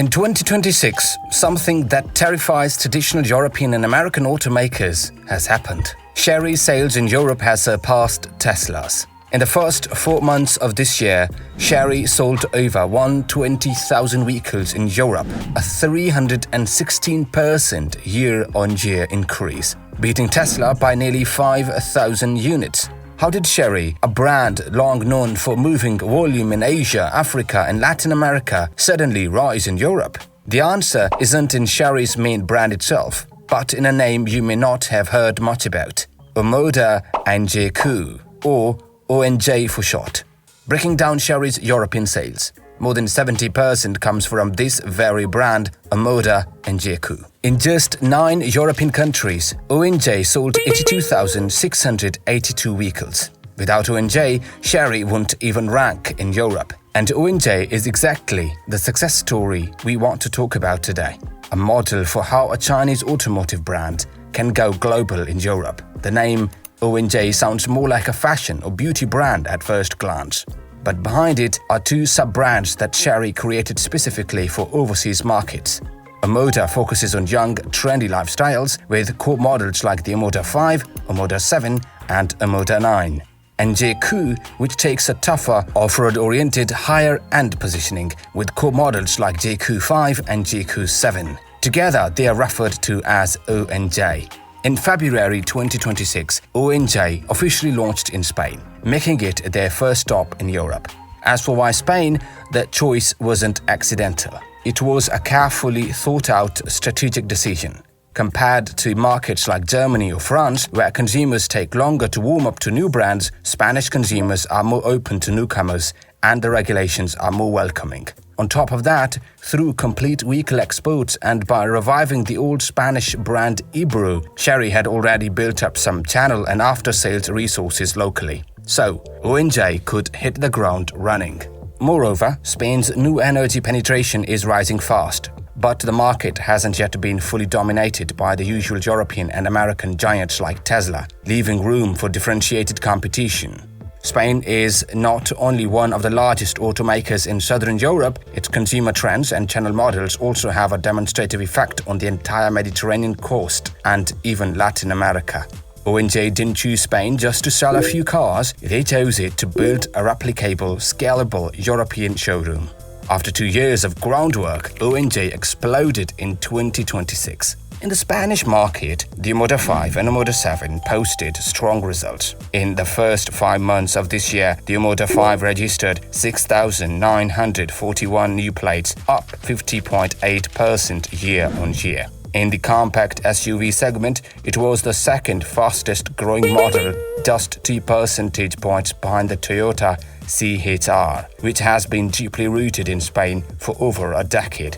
In 2026, something that terrifies traditional European and American automakers has happened. Chery's sales in Europe has surpassed Tesla's. In the first 4 months of this year, Chery sold over 120,000 vehicles in Europe, a 316% year-on-year increase, beating Tesla by nearly 5,000 units. How did Chery, a brand long known for moving volume in Asia, Africa and Latin America, suddenly rise in Europe? The answer isn't in Chery's main brand itself, but in a name you may not have heard much about: Omoda Jaecoo, or ONJ for short. Breaking down Chery's European sales, more than 70% comes from this very brand, Omoda Jaecoo. In just 9 European countries, ONJ sold 82,682 vehicles. Without ONJ, Chery wouldn't even rank in Europe. And ONJ is exactly the success story we want to talk about today. A model for how a Chinese automotive brand can go global in Europe. The name ONJ sounds more like a fashion or beauty brand at first glance. But behind it are 2 sub-brands that Chery created specifically for overseas markets. Omoda focuses on young, trendy lifestyles with core models like the Omoda 5, Omoda 7 and Omoda 9. And Jaecoo, which takes a tougher, off-road-oriented, higher-end positioning with core models like Jaecoo 5 and Jaecoo 7. Together, they are referred to as ONJ. In February 2026, ONJ officially launched in Spain, making it their first stop in Europe. As for why Spain, the choice wasn't accidental. It was a carefully thought-out strategic decision. Compared to markets like Germany or France, where consumers take longer to warm up to new brands, Spanish consumers are more open to newcomers and the regulations are more welcoming. On top of that, through complete vehicle exports and by reviving the old Spanish brand Ibero, Chery had already built up some channel and after-sales resources locally. So, ONJ could hit the ground running. Moreover, Spain's new energy penetration is rising fast, but the market hasn't yet been fully dominated by the usual European and American giants like Tesla, leaving room for differentiated competition. Spain is not only one of the largest automakers in Southern Europe, its consumer trends and channel models also have a demonstrative effect on the entire Mediterranean coast and even Latin America. ONJ didn't choose Spain just to sell a few cars, they chose it to build a replicable, scalable European showroom. After 2 years of groundwork, ONJ exploded in 2026. In the Spanish market, the Omoda 5 and Omoda 7 posted strong results. In the first 5 months of this year, the Omoda 5 registered 6,941 new plates, up 50.8% year-on-year. In the compact SUV segment, it was the second fastest growing model, just 2 percentage points behind the Toyota CHR, which has been deeply rooted in Spain for over a decade.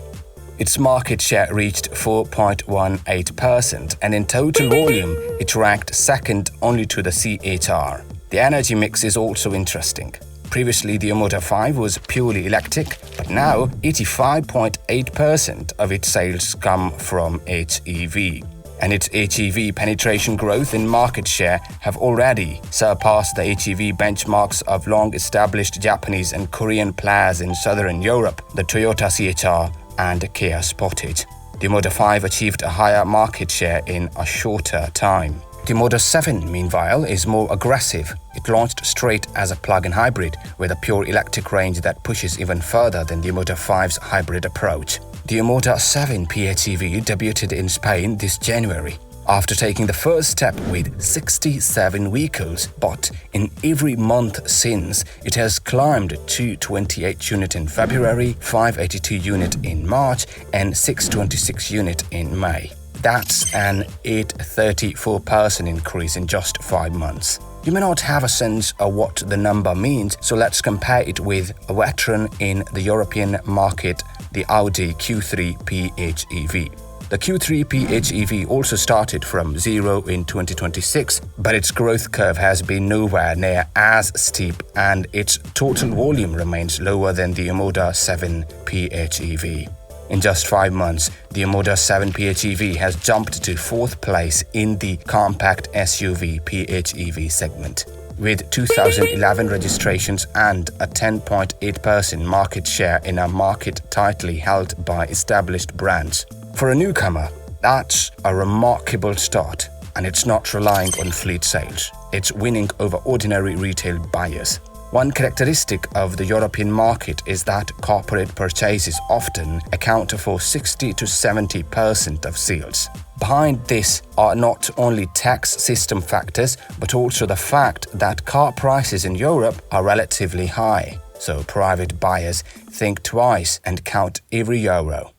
Its market share reached 4.18%, and in total volume, it ranked second only to the CHR. The energy mix is also interesting. Previously, the Omoda 5 was purely electric, but now 85.8% of its sales come from HEV. And its HEV penetration growth and market share have already surpassed the HEV benchmarks of long-established Japanese and Korean players in Southern Europe, the Toyota CHR and Kia Sportage. The Omoda 5 achieved a higher market share in a shorter time. The Omoda 7, meanwhile, is more aggressive. It launched straight as a plug-in hybrid with a pure electric range that pushes even further than the Omoda 5's hybrid approach. The Omoda 7 PHEV debuted in Spain this January, after taking the first step with 67 vehicles, but in every month since, it has climbed to 28 units in February, 582 units in March, and 626 units in May. That's an 834% increase in just 5 months. You may not have a sense of what the number means, so let's compare it with a veteran in the European market, the Audi Q3 PHEV. The Q3 PHEV also started from zero in 2026, but its growth curve has been nowhere near as steep and its total volume remains lower than the Omoda 7 PHEV. In just 5 months, the Omoda 7 PHEV has jumped to 4th place in the compact SUV PHEV segment. with 2011 registrations and a 10.8% market share in a market tightly held by established brands. For a newcomer, that's a remarkable start, and it's not relying on fleet sales. It's winning over ordinary retail buyers. One characteristic of the European market is that corporate purchases often account for 60 to 70% of sales. Behind this are not only tax system factors, but also the fact that car prices in Europe are relatively high, so private buyers think twice and count every euro.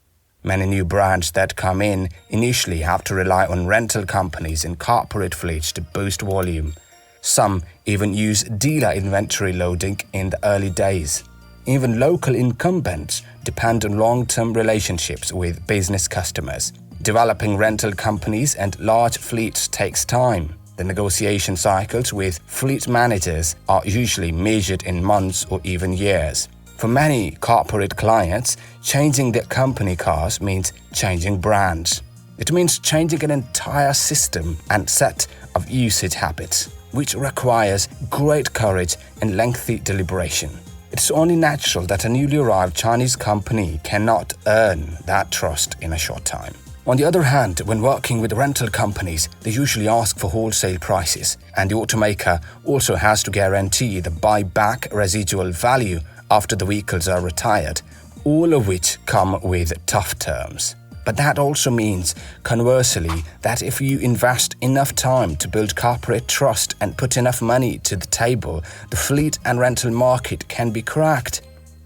Many new brands that come in initially have to rely on rental companies and corporate fleets to boost volume. Some even use dealer inventory loading in the early days. Even local incumbents depend on long-term relationships with business customers. Developing rental companies and large fleets takes time. The negotiation cycles with fleet managers are usually measured in months or even years. For many corporate clients, changing their company cars means changing brands. It means changing an entire system and set of usage habits, which requires great courage and lengthy deliberation. It's only natural that a newly arrived Chinese company cannot earn that trust in a short time. On the other hand, when working with rental companies, they usually ask for wholesale prices, and the automaker also has to guarantee the buyback residual value after the vehicles are retired, all of which come with tough terms. But that also means, conversely, that if you invest enough time to build corporate trust and put enough money to the table, the fleet and rental market can be cracked.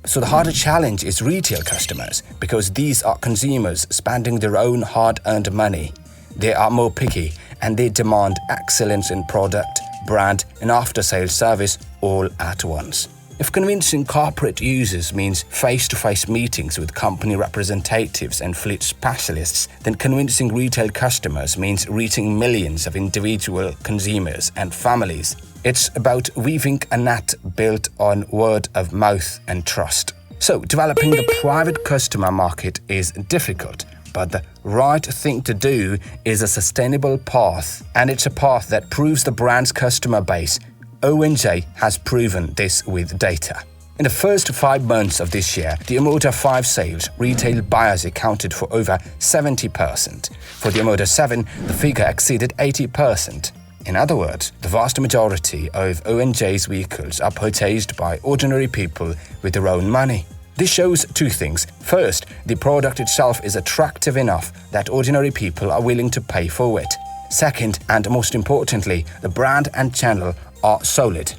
So the harder challenge is retail customers, because these are consumers spending their own hard-earned money. They are more picky, and they demand excellence in product, brand, and after-sales service all at once. If convincing corporate users means face-to-face meetings with company representatives and fleet specialists, then convincing retail customers means reaching millions of individual consumers and families. It's about weaving a net built on word of mouth and trust. So, developing the private customer market is difficult, but the right thing to do is a sustainable path, and it's a path that proves the brand's customer base. ONJ has proven this with data. In the first 5 months of this year, the Omoda 5 sales retail buyers accounted for over 70%. For the Omoda 7, the figure exceeded 80%. In other words, the vast majority of ONJ's vehicles are purchased by ordinary people with their own money. This shows two things. First, the product itself is attractive enough that ordinary people are willing to pay for it. Second, and most importantly, the brand and channel are solid.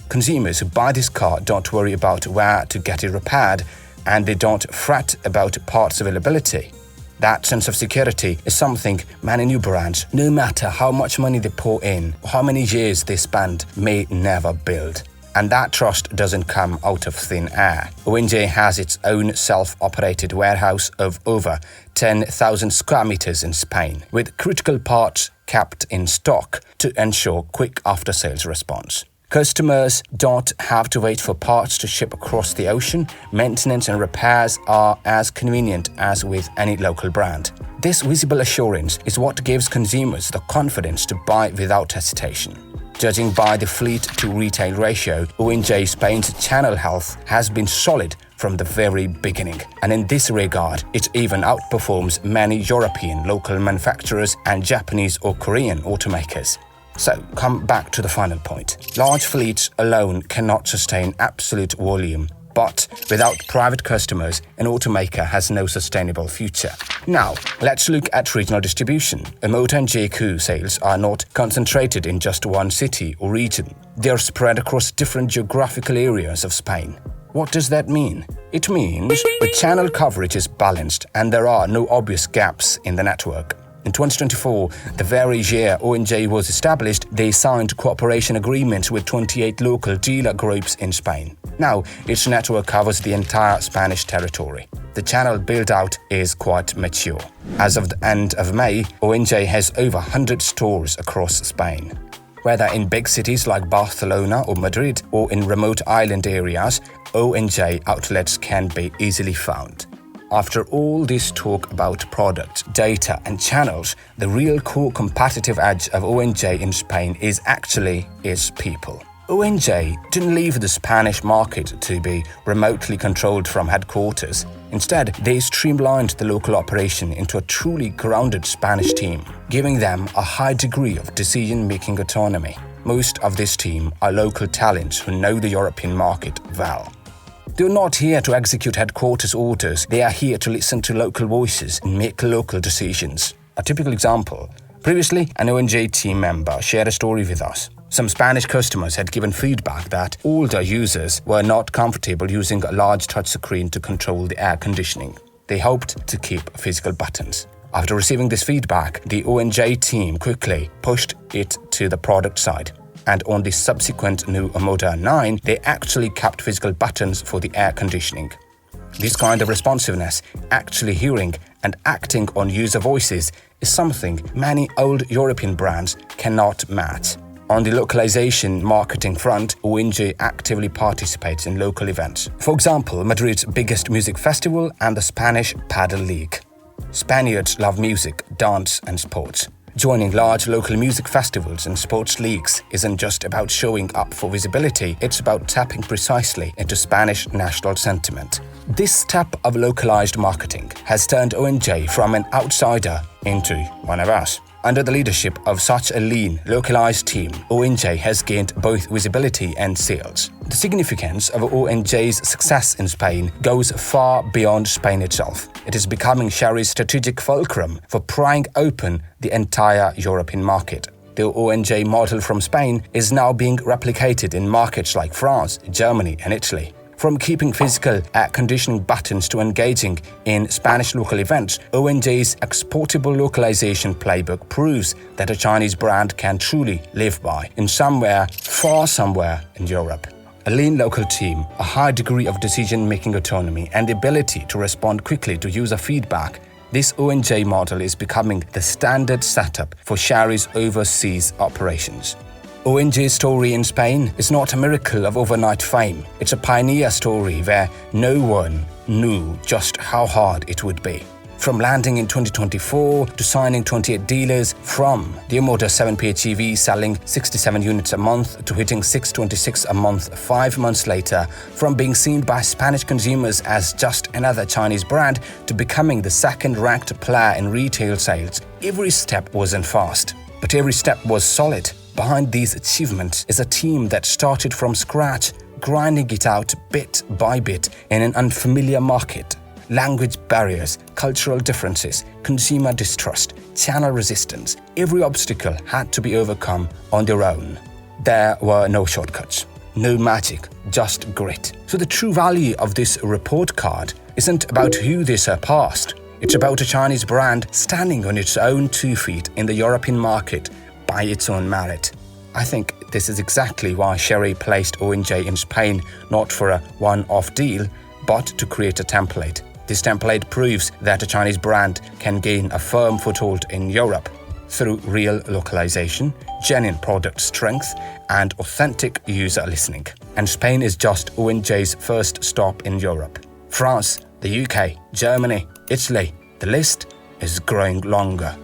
Consumers who buy this car don't worry about where to get it repaired, and they don't fret about parts availability. That sense of security is something many new brands, no matter how much money they pour in or how many years they spend, may never build. And that trust doesn't come out of thin air. ONJ has its own self-operated warehouse of over 10,000 square meters in Spain, with critical parts kept in stock to ensure quick after-sales response. Customers don't have to wait for parts to ship across the ocean. Maintenance and repairs are as convenient as with any local brand. This visible assurance is what gives consumers the confidence to buy without hesitation. Judging by the fleet-to-retail ratio, ONJ Spain's channel health has been solid from the very beginning, and in this regard, it even outperforms many European local manufacturers and Japanese or Korean automakers. So, come back to the final point. Large fleets alone cannot sustain absolute volume, but without private customers, an automaker has no sustainable future. Now, let's look at regional distribution. Omoda Jaecoo sales are not concentrated in just one city or region. They are spread across different geographical areas of Spain. What does that mean? It means the channel coverage is balanced and there are no obvious gaps in the network. In 2024, the very year ONJ was established, they signed cooperation agreements with 28 local dealer groups in Spain. Now, its network covers the entire Spanish territory. The channel build-out is quite mature. As of the end of May, ONJ has over 100 stores across Spain. Whether in big cities like Barcelona or Madrid or in remote island areas, ONJ outlets can be easily found. After all this talk about products, data and channels, the real core competitive edge of ONJ in Spain is actually its people. ONJ didn't leave the Spanish market to be remotely controlled from headquarters. Instead, they streamlined the local operation into a truly grounded Spanish team, giving them a high degree of decision-making autonomy. Most of this team are local talents who know the European market well. They're not here to execute headquarters orders, they are here to listen to local voices and make local decisions. A typical example: previously, an ONJ team member shared a story with us. Some Spanish customers had given feedback that older users were not comfortable using a large touchscreen to control the air conditioning. They hoped to keep physical buttons. After receiving this feedback, the ONJ team quickly pushed it to the product side. And on the subsequent new Omoda 9, they actually kept physical buttons for the air conditioning. This kind of responsiveness, actually hearing and acting on user voices, is something many old European brands cannot match. On the localization marketing front, ONJ actively participates in local events. For example, Madrid's biggest music festival and the Spanish Paddle League. Spaniards love music, dance and sports. Joining large local music festivals and sports leagues isn't just about showing up for visibility, it's about tapping precisely into Spanish national sentiment. This step of localized marketing has turned ONJ from an outsider into one of us. Under the leadership of such a lean, localized team, ONJ has gained both visibility and sales. The significance of ONJ's success in Spain goes far beyond Spain itself. It is becoming Chery's strategic fulcrum for prying open the entire European market. The ONJ model from Spain is now being replicated in markets like France, Germany, and Italy. From keeping physical air conditioning buttons to engaging in Spanish local events, ONJ's exportable localization playbook proves that a Chinese brand can truly live by in somewhere, far somewhere in Europe. A lean local team, a high degree of decision-making autonomy, and the ability to respond quickly to user feedback. This ONJ model is becoming the standard setup for Chery's overseas operations. ONJ's story in Spain is not a miracle of overnight fame. It's a pioneer story where no one knew just how hard it would be. From landing in 2024 to signing 28 dealers, from the Omoda 7 PHEV selling 67 units a month to hitting 626 a month 5 months later, from being seen by Spanish consumers as just another Chinese brand to becoming the second-ranked player in retail sales, every step wasn't fast, but every step was solid. Behind these achievements is a team that started from scratch, grinding it out bit by bit in an unfamiliar market. Language barriers, cultural differences, consumer distrust, channel resistance, every obstacle had to be overcome on their own. There were no shortcuts, no magic, just grit. So the true value of this report card isn't about who they surpassed. It's about a Chinese brand standing on its own 2 feet in the European market by its own merit. I think this is exactly why Chery placed ONJ in Spain, not for a one-off deal, but to create a template. This template proves that a Chinese brand can gain a firm foothold in Europe through real localization, genuine product strength, and authentic user listening. And Spain is just ONJ's first stop in Europe. France, the UK, Germany, Italy, the list is growing longer.